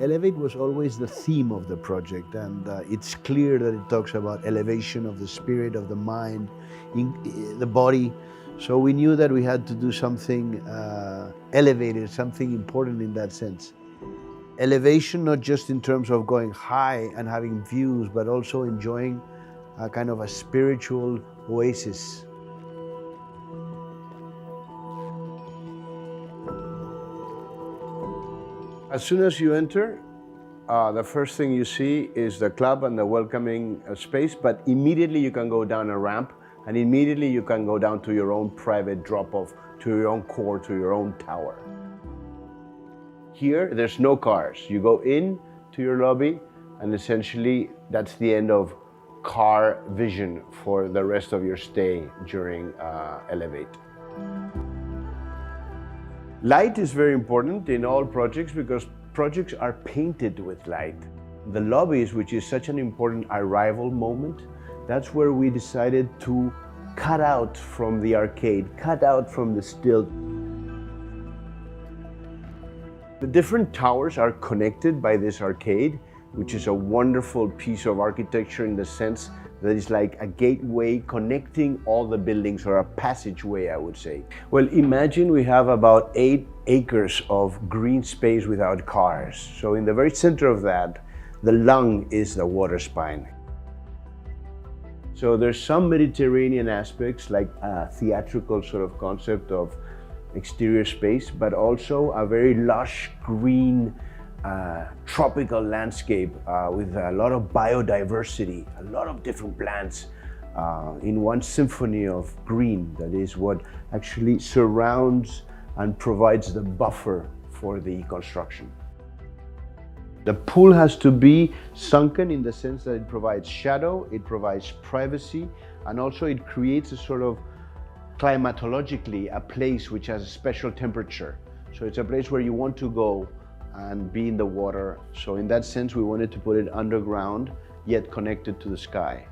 Elevate was always the theme of the project, and it's clear that it talks about elevation of the spirit, of the mind, the body. So we knew that we had to do something elevated, something important in that sense. Elevation, not just in terms of going high and having views, but also enjoying a kind of a spiritual oasis. As soon as you enter, the first thing you see is the club and the welcoming space, but immediately you can go down a ramp, and immediately you can go down to your own private drop-off, to your own core, to your own tower. Here, there's no cars. You go in to your lobby, and essentially that's the end of car vision for the rest of your stay during Elevate. Light is very important in all projects because projects are painted with light. The lobbies, which is such an important arrival moment, that's where we decided to cut out from the arcade, cut out from the still. The different towers are connected by this arcade, which is a wonderful piece of architecture in the sense that it's like a gateway connecting all the buildings, or a passageway, I would say. Well, imagine we have about 8 acres of green space without cars. So in the very center of that, the lung is the water spine. So there's some Mediterranean aspects, like a theatrical sort of concept of exterior space, but also a very lush green tropical landscape with a lot of biodiversity, a lot of different plants in one symphony of green. That is what actually surrounds and provides the buffer for the construction. The pool has to be sunken in the sense that it provides shadow, it provides privacy, and also it creates a sort of climatologically a place which has a special temperature. So it's a place where you want to go and be in the water. So in that sense, we wanted to put it underground, yet connected to the sky.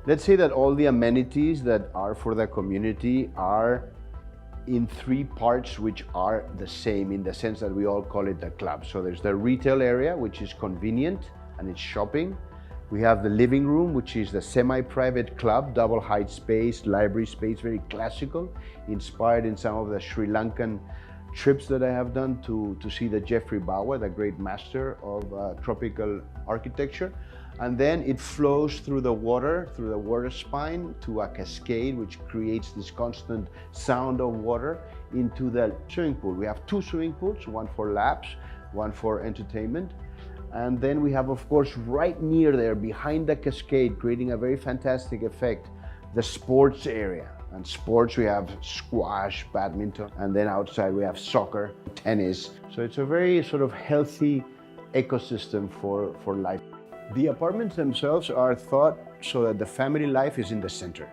Let's say that all the amenities that are for the community are in 3 parts which are the same, in the sense that we all call it the club. So there's the retail area, which is convenient and it's shopping. We have the living room, which is the semi-private club, double height space, library space, very classical, inspired in some of the Sri Lankan trips that I have done to see the Geoffrey Bawa, the great master of tropical architecture. And then it flows through the water spine to a cascade, which creates this constant sound of water into the swimming pool. We have 2 swimming pools, one for laps, one for entertainment. And then we have, of course, right near there, behind the cascade, creating a very fantastic effect, the sports area. And sports, we have squash, badminton, and then outside we have soccer, tennis. So it's a very sort of healthy ecosystem for life. The apartments themselves are thought so that the family life is in the center.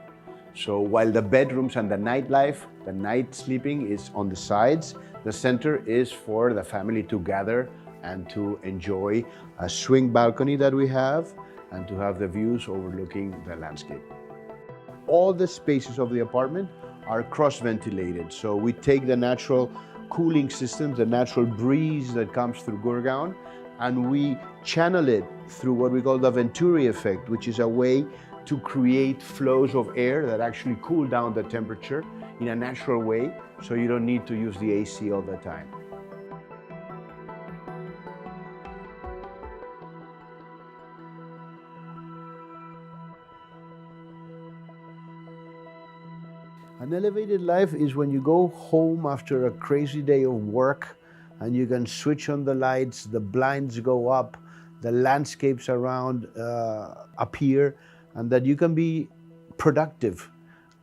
So while the bedrooms and the nightlife, the night sleeping is on the sides, the center is for the family to gather and to enjoy a swing balcony that we have and to have the views overlooking the landscape. All the spaces of the apartment are cross-ventilated. So we take the natural cooling system, the natural breeze that comes through Gurugram, and we channel it through what we call the Venturi effect, which is a way to create flows of air that actually cool down the temperature in a natural way, so you don't need to use the AC all the time. An elevated life is when you go home after a crazy day of work and you can switch on the lights, the blinds go up, the landscapes around appear, and that you can be productive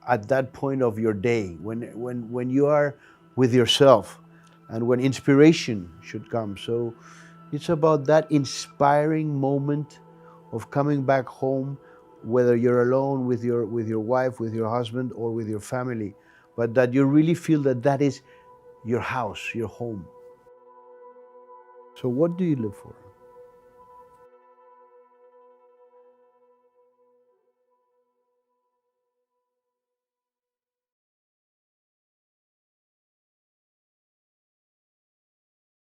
at that point of your day, when you are with yourself and when inspiration should come. So it's about that inspiring moment of coming back home, whether you're alone with your wife, with your husband, or with your family, but that you really feel that that is your house, your home. So what do you live for?